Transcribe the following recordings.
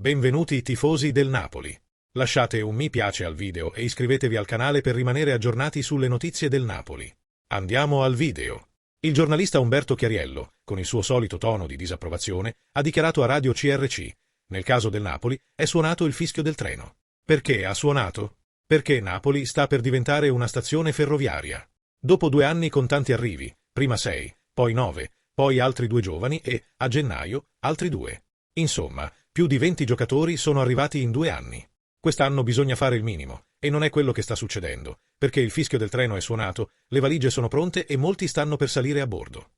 Benvenuti tifosi del Napoli. Lasciate un mi piace al video e iscrivetevi al canale per rimanere aggiornati sulle notizie del Napoli. Andiamo al video. Il giornalista Umberto Chiariello, con il suo solito tono di disapprovazione, ha dichiarato a Radio CRC: nel caso del Napoli è suonato il fischio del treno. Perché ha suonato? Perché Napoli sta per diventare una stazione ferroviaria. Dopo 2 anni con tanti arrivi, prima 6, poi 9, poi altri 2 giovani e, a gennaio, altri 2. Insomma, più di 20 giocatori sono arrivati in 2 anni. Quest'anno bisogna fare il minimo, e non è quello che sta succedendo, perché il fischio del treno è suonato, le valigie sono pronte e molti stanno per salire a bordo.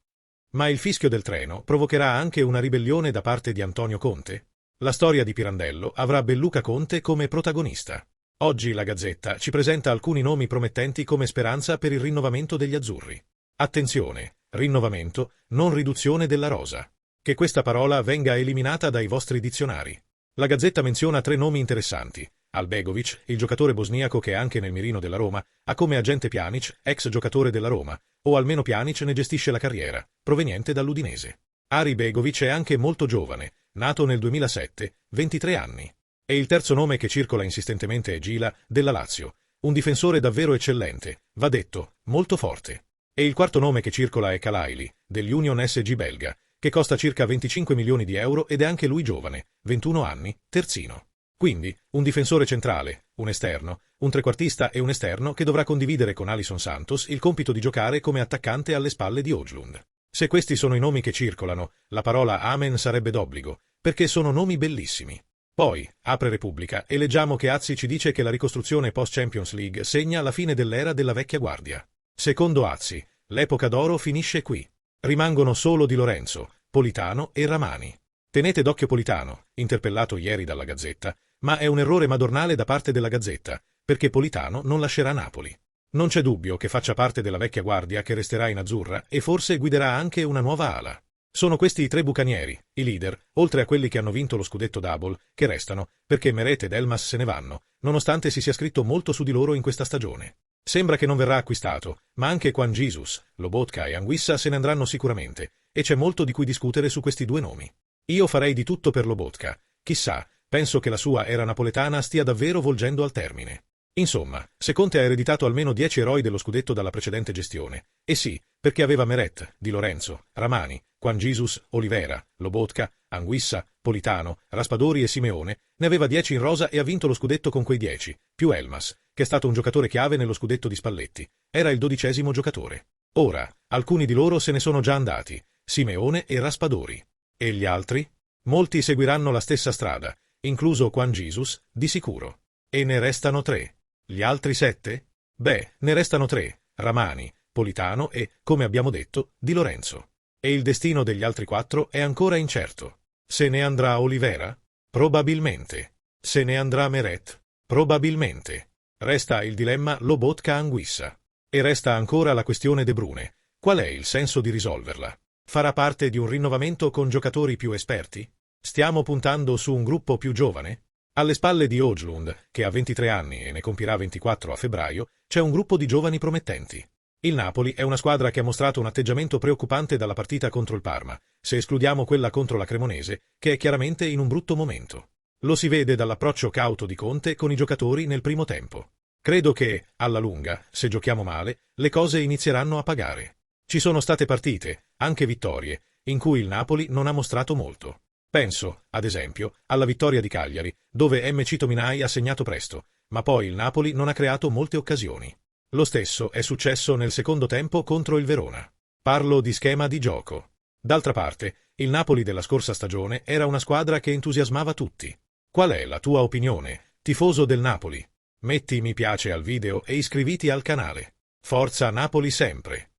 Ma il fischio del treno provocherà anche una ribellione da parte di Antonio Conte? La storia di Pirandello avrà Belluca Conte come protagonista. Oggi la Gazzetta ci presenta alcuni nomi promettenti come speranza per il rinnovamento degli azzurri. Attenzione, rinnovamento, non riduzione della rosa. Che questa parola venga eliminata dai vostri dizionari. La Gazzetta menziona 3 nomi interessanti. Albegovic, il giocatore bosniaco che è anche nel mirino della Roma, ha come agente Pjanic, ex giocatore della Roma, o almeno Pjanic ne gestisce la carriera, proveniente dall'Udinese. Ari Begovic è anche molto giovane, nato nel 2007, 23 anni. E il terzo nome che circola insistentemente è Gila, della Lazio, un difensore davvero eccellente, va detto, molto forte. E il quarto nome che circola è Kalaili, dell'Union SG belga, che costa circa 25 milioni di euro ed è anche lui giovane, 21 anni, terzino. Quindi, un difensore centrale, un esterno, un trequartista e un esterno che dovrà condividere con Alisson Santos il compito di giocare come attaccante alle spalle di Højlund. Se questi sono i nomi che circolano, la parola amen sarebbe d'obbligo, perché sono nomi bellissimi. Poi, apre Repubblica e leggiamo che Azzi ci dice che la ricostruzione post-Champions League segna la fine dell'era della vecchia guardia. Secondo Azzi, l'epoca d'oro finisce qui. Rimangono solo Di Lorenzo, Politano e Ramani. Tenete d'occhio Politano, interpellato ieri dalla Gazzetta, ma è un errore madornale da parte della Gazzetta, perché Politano non lascerà Napoli. Non c'è dubbio che faccia parte della vecchia guardia che resterà in azzurra e forse guiderà anche una nuova ala. Sono questi i 3 bucanieri, i leader, oltre a quelli che hanno vinto lo scudetto double, che restano, perché Meret ed Elmas se ne vanno, nonostante si sia scritto molto su di loro in questa stagione. Sembra che non verrà acquistato, ma anche Juan Jesus, Lobotka e Anguissa se ne andranno sicuramente, e c'è molto di cui discutere su questi 2 nomi. Io farei di tutto per Lobotka, chissà, penso che la sua era napoletana stia davvero volgendo al termine. Insomma, se Conte ha ereditato almeno 10 eroi dello scudetto dalla precedente gestione, e sì, perché aveva Meret, Di Lorenzo, Ramani, Juan Jesus, Olivera, Lobotka, Anguissa, Politano, Raspadori e Simeone, ne aveva 10 in rosa e ha vinto lo scudetto con quei 10, più Elmas, che è stato un giocatore chiave nello scudetto di Spalletti. Era il 12° giocatore. Ora, alcuni di loro se ne sono già andati, Simeone e Raspadori. E gli altri? Molti seguiranno la stessa strada, incluso Juan Jesus, di sicuro. E ne restano 3. Gli altri 7? Beh, ne restano 3, Ramani, Politano e, come abbiamo detto, Di Lorenzo. E il destino degli altri 4 è ancora incerto. Se ne andrà Olivera? Probabilmente. Se ne andrà Meret? Probabilmente. Resta il dilemma Lobotka-Anguissa. E resta ancora la questione De Bruyne. Qual è il senso di risolverla? Farà parte di un rinnovamento con giocatori più esperti? Stiamo puntando su un gruppo più giovane? Alle spalle di Højlund, che ha 23 anni e ne compirà 24 a febbraio, c'è un gruppo di giovani promettenti. Il Napoli è una squadra che ha mostrato un atteggiamento preoccupante dalla partita contro il Parma, se escludiamo quella contro la Cremonese, che è chiaramente in un brutto momento. Lo si vede dall'approccio cauto di Conte con i giocatori nel primo tempo. Credo che, alla lunga, se giochiamo male, le cose inizieranno a pagare. Ci sono state partite, anche vittorie, in cui il Napoli non ha mostrato molto. Penso, ad esempio, alla vittoria di Cagliari, dove MC Tominay ha segnato presto, ma poi il Napoli non ha creato molte occasioni. Lo stesso è successo nel secondo tempo contro il Verona. Parlo di schema di gioco. D'altra parte, il Napoli della scorsa stagione era una squadra che entusiasmava tutti. Qual è la tua opinione, tifoso del Napoli? Metti mi piace al video e iscriviti al canale. Forza Napoli sempre!